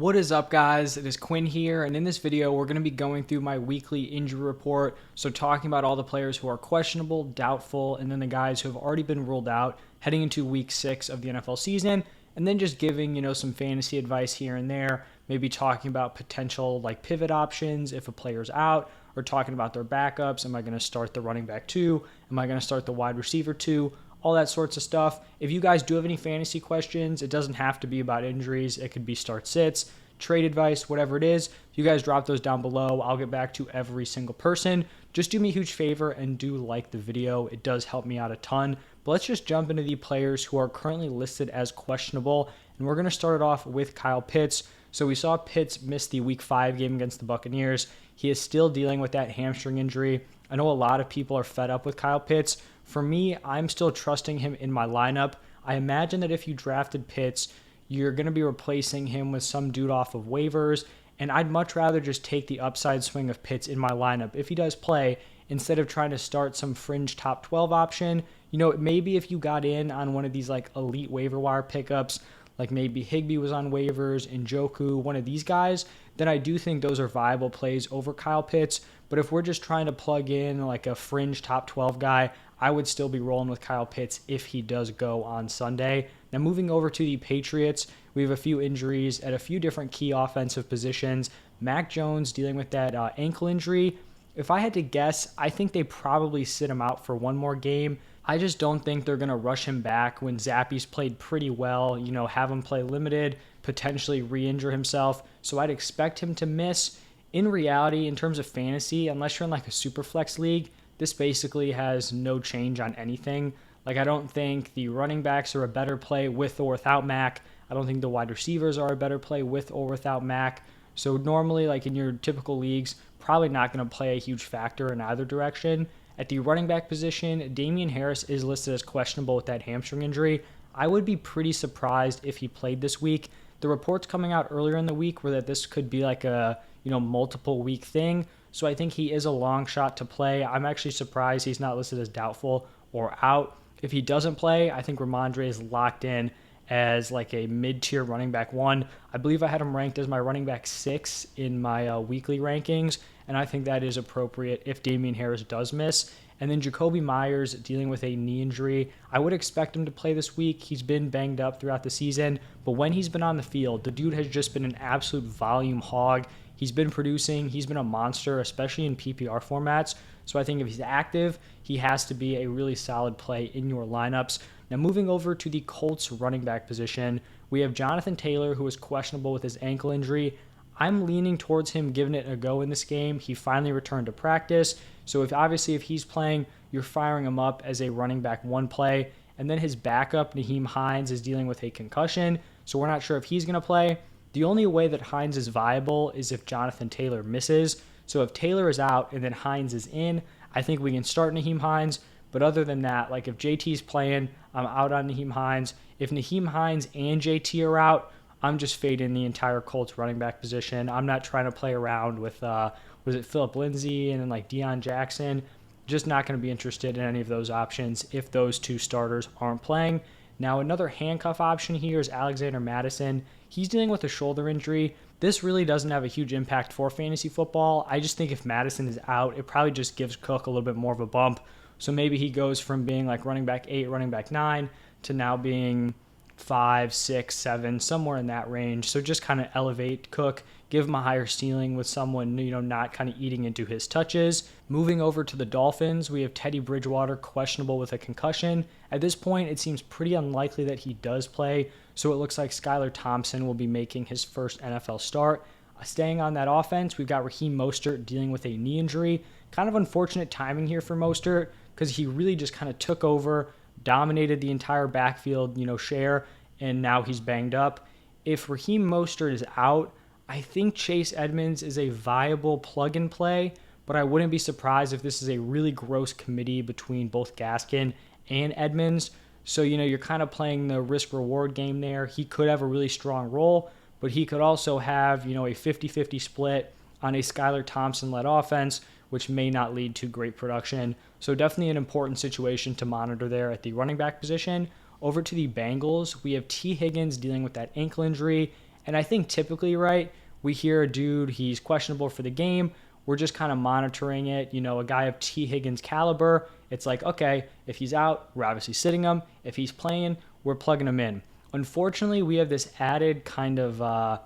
What is up, guys? It is Quinn here, and in this video we're going to be going through my weekly injury report, so talking about all the players who are questionable, doubtful, and then the guys who have already been ruled out heading into week 6 of the NFL season, and then just giving, some fantasy advice here and there, maybe talking about potential pivot options if a player's out, or talking about their backups. Am I going to start the running back 2? Am I going to start the wide receiver 2? All that sorts of stuff. If you guys do have any fantasy questions, it doesn't have to be about injuries. It could be start sits, trade advice, whatever it is. You guys drop those down below. I'll get back to every single person. Just do me a huge favor and do like the video. It does help me out a ton. But let's just jump into the players who are currently listed as questionable. And we're going to start it off with Kyle Pitts. So we saw Pitts miss the week 5 game against the Buccaneers. He is still dealing with that hamstring injury. I know a lot of people are fed up with Kyle Pitts. For me, I'm still trusting him in my lineup. I imagine that if you drafted Pitts, you're going to be replacing him with some dude off of waivers, and I'd much rather just take the upside swing of Pitts in my lineup if he does play, instead of trying to start some fringe top 12 option. Maybe if you got in on one of these elite waiver wire pickups, like maybe Higbee was on waivers, Njoku, one of these guys, then I do think those are viable plays over Kyle Pitts. But if we're just trying to plug in a fringe top 12 guy, I would still be rolling with Kyle Pitts if he does go on Sunday. Now, moving over to the Patriots, we have a few injuries at a few different key offensive positions. Mac Jones dealing with that ankle injury. If I had to guess, I think they probably sit him out for one more game. I just don't think they're going to rush him back when Zappi's played pretty well, have him play limited, potentially re-injure himself. So I'd expect him to miss. In reality, in terms of fantasy, unless you're in a super flex league, this basically has no change on anything. I don't think the running backs are a better play with or without Mac. I don't think the wide receivers are a better play with or without Mac. So normally, in your typical leagues, probably not going to play a huge factor in either direction. At the running back position, Damien Harris is listed as questionable with that hamstring injury. I would be pretty surprised if he played this week. The reports coming out earlier in the week were that this could be a multiple week thing. So I think he is a long shot to play. I'm actually surprised he's not listed as doubtful or out. If he doesn't play, I think Ramondre is locked in as a mid-tier running back 1. I believe I had him ranked as my running back 6 in my weekly rankings, and I think that is appropriate if Damien Harris does miss. And then Jacoby Myers dealing with a knee injury. I would expect him to play this week. He's been banged up throughout the season, but when he's been on the field, the dude has just been an absolute volume hog. He's been producing. He's been a monster, especially in PPR formats. So I think if he's active, he has to be a really solid play in your lineups. Now, moving over to the Colts running back position, we have Jonathan Taylor, who is questionable with his ankle injury. I'm leaning towards him giving it a go in this game. He finally returned to practice. So if he's playing, you're firing him up as a running back 1 play. And then his backup, Nyheim Hines, is dealing with a concussion. So we're not sure if he's going to play. The only way that Hines is viable is if Jonathan Taylor misses. So if Taylor is out and then Hines is in, I think we can start Nyheim Hines. But other than that, if JT's playing, I'm out on Nyheim Hines. If Nyheim Hines and JT are out, I'm just fading the entire Colts running back position. I'm not trying to play around with, was it Phillip Lindsay and then Deion Jackson? Just not going to be interested in any of those options if those 2 starters aren't playing. Now, another handcuff option here is Alexander Mattison. He's dealing with a shoulder injury. This really doesn't have a huge impact for fantasy football. I just think if Mattison is out, it probably just gives Cook a little bit more of a bump. So maybe he goes from being running back 8, running back 9 to now being 5, 6, 7, somewhere in that range. So just kind of elevate Cook, give him a higher ceiling with someone, not kind of eating into his touches. Moving over to the Dolphins, we have Teddy Bridgewater questionable with a concussion. At this point, it seems pretty unlikely that he does play. So it looks like Skylar Thompson will be making his first NFL start. Staying on that offense, we've got Raheem Mostert dealing with a knee injury. Kind of unfortunate timing here for Mostert because he really just kind of took over, dominated the entire backfield, share, and now he's banged up. If Raheem Mostert is out, I think Chase Edmonds is a viable plug-and play, but I wouldn't be surprised if this is a really gross committee between both Gaskin and Edmonds. So, you're kind of playing the risk-reward game there. He could have a really strong role, but he could also have, a 50-50 split on a Skylar Thompson-led offense, which may not lead to great production. So definitely an important situation to monitor there at the running back position. Over to the Bengals, we have T. Higgins dealing with that ankle injury, And I think typically, right, we hear a dude, he's questionable for the game. We're just kind of monitoring it. A guy of T. Higgins caliber, it's like, okay, if he's out, we're obviously sitting him. If he's playing, we're plugging him in. Unfortunately, we have this added kind of,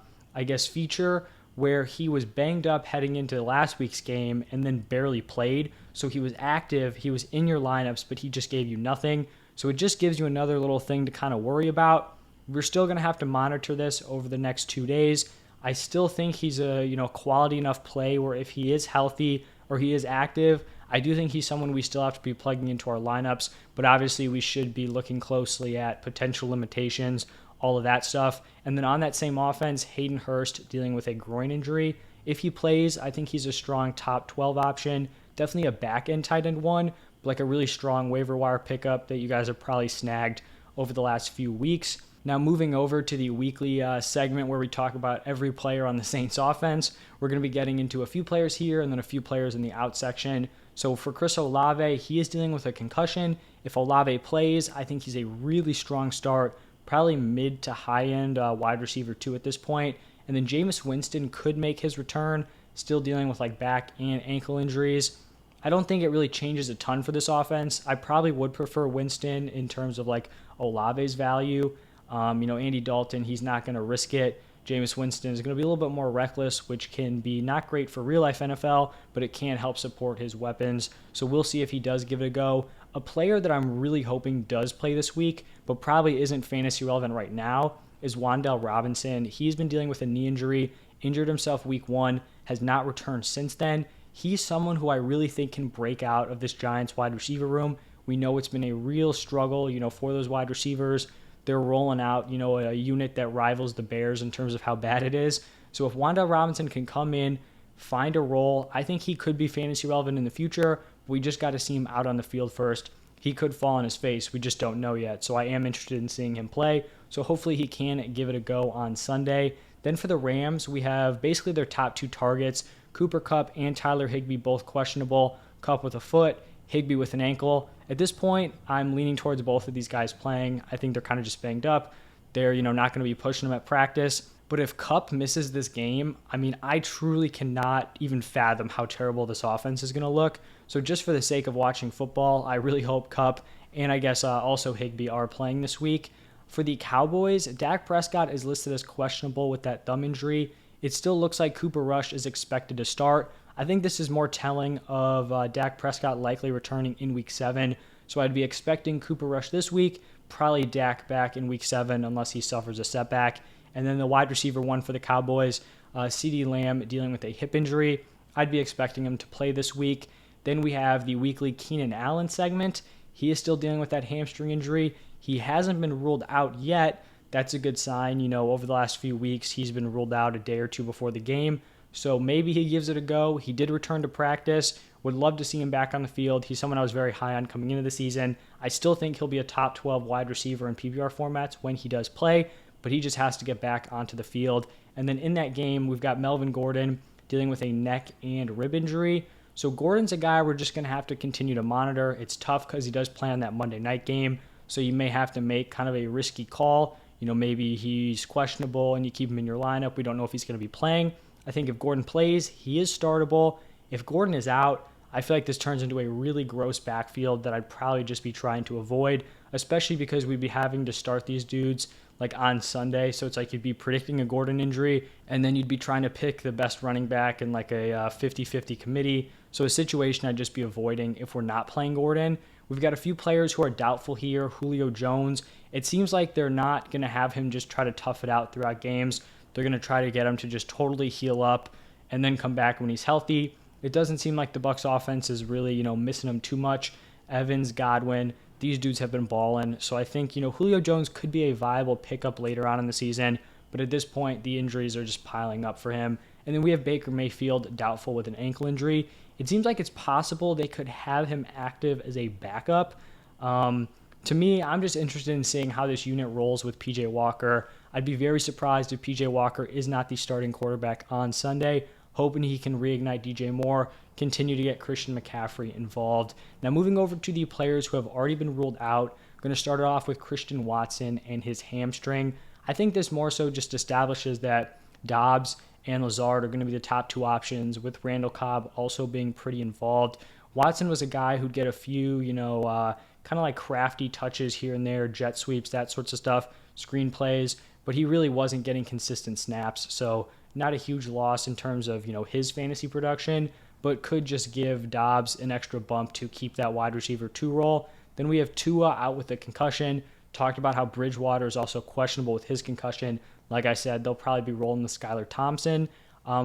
feature where he was banged up heading into last week's game and then barely played. So he was active, he was in your lineups, but he just gave you nothing. So it just gives you another little thing to kind of worry about. We're still going to have to monitor this over the next 2 days. I still think he's a quality enough play where if he is healthy or he is active, I do think he's someone we still have to be plugging into our lineups. But obviously we should be looking closely at potential limitations, all of that stuff. And then on that same offense, Hayden Hurst dealing with a groin injury. If he plays, I think he's a strong top 12 option. Definitely a back-end tight end one, but like a really strong waiver wire pickup that you guys have probably snagged over the last few weeks. Now moving over to the weekly segment where we talk about every player on the Saints offense, we're going to be getting into a few players here and then a few players in the out section. So for Chris Olave, he is dealing with a concussion. If Olave plays, I think he's a really strong start, probably mid to high end wide receiver 2 at this point. And then Jameis Winston could make his return, still dealing with like back and ankle injuries. I don't think it really changes a ton for this offense. I probably would prefer Winston in terms of like Olave's value. Andy Dalton, he's not going to risk it. Jameis Winston is going to be a little bit more reckless, which can be not great for real life NFL, but it can help support his weapons. So we'll see if he does give it a go. A player that I'm really hoping does play this week, but probably isn't fantasy relevant right now, is Wan'Dale Robinson. He's been dealing with a knee injury, injured himself week 1, has not returned since then. He's someone who I really think can break out of this Giants wide receiver room. We know it's been a real struggle, for those wide receivers. They're rolling out, a unit that rivals the Bears in terms of how bad it is. So if Wan'Dale Robinson can come in, find a role, I think he could be fantasy relevant in the future. We just got to see him out on the field first. He could fall on his face. We just don't know yet. So I am interested in seeing him play. So hopefully he can give it a go on Sunday. Then for the Rams, we have basically their top 2 targets, Cooper Kupp and Tyler Higbee, both questionable. Kupp with a foot, Higbee with an ankle. At this point, I'm leaning towards both of these guys playing. I think they're kind of just banged up. They're, not going to be pushing them at practice. But if Kupp misses this game, I truly cannot even fathom how terrible this offense is going to look. So just for the sake of watching football, I really hope Kupp and I guess also Higbee are playing this week. For the Cowboys, Dak Prescott is listed as questionable with that thumb injury. It still looks like Cooper Rush is expected to start. I think this is more telling of Dak Prescott likely returning in Week 7. So I'd be expecting Cooper Rush this week, probably Dak back in Week 7 unless he suffers a setback. And then the wide receiver 1 for the Cowboys, CeeDee Lamb dealing with a hip injury. I'd be expecting him to play this week. Then we have the weekly Keenan Allen segment. He is still dealing with that hamstring injury. He hasn't been ruled out yet. That's a good sign. Over the last few weeks, he's been ruled out a day or two before the game. So maybe he gives it a go. He did return to practice. Would love to see him back on the field. He's someone I was very high on coming into the season. I still think he'll be a top 12 wide receiver in PPR formats when he does play, but he just has to get back onto the field. And then in that game, we've got Melvin Gordon dealing with a neck and rib injury. So Gordon's a guy we're just going to have to continue to monitor. It's tough because he does play on that Monday night game, so you may have to make kind of a risky call. Maybe he's questionable and you keep him in your lineup. We don't know if he's going to be playing. I think if Gordon plays, he is startable. If Gordon is out, I feel like this turns into a really gross backfield that I'd probably just be trying to avoid, especially because we'd be having to start these dudes like on Sunday. So it's like you'd be predicting a Gordon injury, and then you'd be trying to pick the best running back in like a 50-50 committee. So a situation I'd just be avoiding if we're not playing Gordon. We've got a few players who are doubtful here. Julio Jones. It seems like they're not going to have him just try to tough it out throughout games. They're going to try to get him to just totally heal up and then come back when he's healthy. It doesn't seem like the Bucs offense is really, missing him too much. Evans, Godwin, these dudes have been balling. So I think, Julio Jones could be a viable pickup later on in the season. But at this point, the injuries are just piling up for him. And then we have Baker Mayfield, doubtful with an ankle injury. It seems like it's possible they could have him active as a backup. To me, I'm just interested in seeing how this unit rolls with PJ Walker. I'd be very surprised if PJ Walker is not the starting quarterback on Sunday, hoping he can reignite DJ Moore, continue to get Christian McCaffrey involved. Now moving over to the players who have already been ruled out, I'm going to start it off with Christian Watson and his hamstring. I think this more so just establishes that Dobbs and Lazard are going to be the top two options, with Randall Cobb also being pretty involved. Watson was a guy who'd get a few, kind of like crafty touches here and there, jet sweeps, that sorts of stuff, screen plays, but he really wasn't getting consistent snaps. So not a huge loss in terms of, his fantasy production, but could just give Dobbs an extra bump to keep that wide receiver 2 role. Then we have Tua out with a concussion. Talked about how Bridgewater is also questionable with his concussion. Like I said, they'll probably be rolling the Skylar Thompson.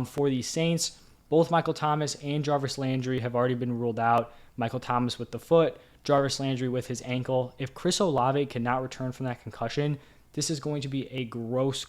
For the Saints, both Michael Thomas and Jarvis Landry have already been ruled out. Michael Thomas with the foot, Jarvis Landry with his ankle. If Chris Olave cannot return from that concussion, this is going to be a gross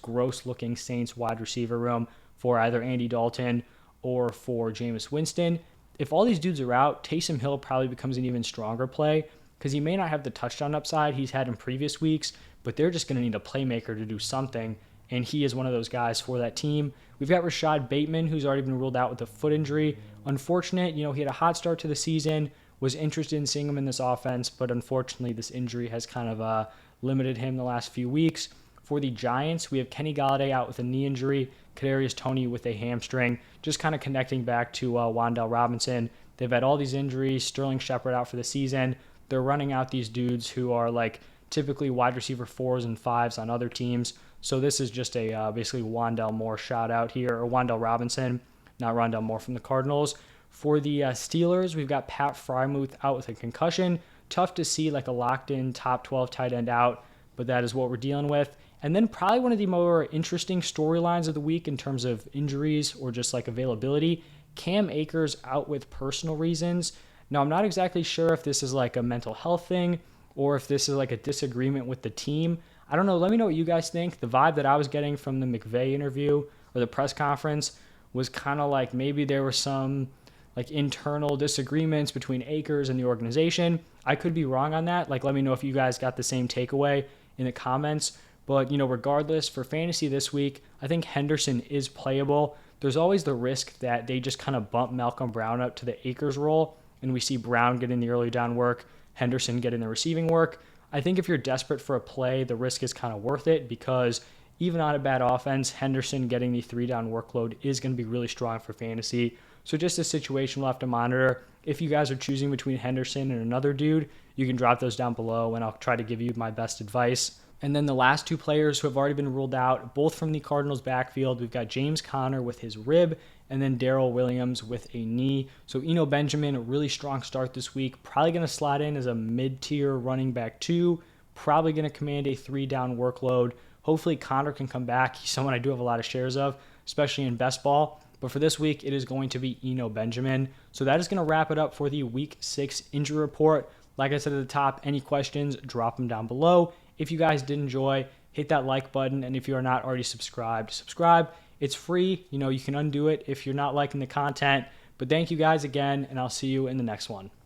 looking Saints wide receiver room for either Andy Dalton or for Jameis Winston. If all these dudes are out, Taysom Hill probably becomes an even stronger play because he may not have the touchdown upside he's had in previous weeks, but they're just going to need a playmaker to do something, and he is one of those guys for that team. We've got Rashad Bateman, who's already been ruled out with a foot injury. Unfortunate, he had a hot start to the season, was interested in seeing him in this offense, but unfortunately this injury has kind of limited him the last few weeks. For the Giants, we have Kenny Golladay out with a knee injury, Kadarius Toney with a hamstring, just kind of connecting back to Wan'Dale Robinson. They've had all these injuries, Sterling Shepard out for the season. They're running out these dudes who are like typically wide receiver 4s and 5s on other teams. So this is just a basically Wan'Dale Moore shout out here, or Wan'Dale Robinson, not Rondale Moore from the Cardinals. For the Steelers, we've got Pat Freiermuth out with a concussion. Tough to see like a locked-in top 12 tight end out, but that is what we're dealing with. And then probably one of the more interesting storylines of the week in terms of injuries or just like availability, Cam Akers out with personal reasons. Now, I'm not exactly sure if this is like a mental health thing or if this is like a disagreement with the team. I don't know. Let me know what you guys think. The vibe that I was getting from the McVay interview or the press conference was kind of like maybe there were some like internal disagreements between Akers and the organization. I could be wrong on that. Like, let me know if you guys got the same takeaway in the comments. But, regardless, for fantasy this week, I think Henderson is playable. There's always the risk that they just kind of bump Malcolm Brown up to the Akers role, and we see Brown getting the early down work, Henderson getting the receiving work. I think if you're desperate for a play, the risk is kind of worth it because even on a bad offense, Henderson getting the 3-down workload is going to be really strong for fantasy. So just a situation we'll have to monitor. If you guys are choosing between Henderson and another dude, you can drop those down below, and I'll try to give you my best advice. And then the last two players who have already been ruled out, both from the Cardinals backfield, we've got James Conner with his rib and then Darrell Williams with a knee. So Eno Benjamin, a really strong start this week, probably going to slide in as a mid-tier running back 2, probably going to command a 3-down workload. Hopefully Conner can come back. He's someone I do have a lot of shares of, especially in best ball. But for this week, it is going to be Eno Benjamin. So that is going to wrap it up for the Week 6 injury report. Like I said at the top, any questions, drop them down below. If you guys did enjoy, hit that like button. And if you are not already subscribed, subscribe. It's free. You can undo it if you're not liking the content. But thank you guys again, and I'll see you in the next one.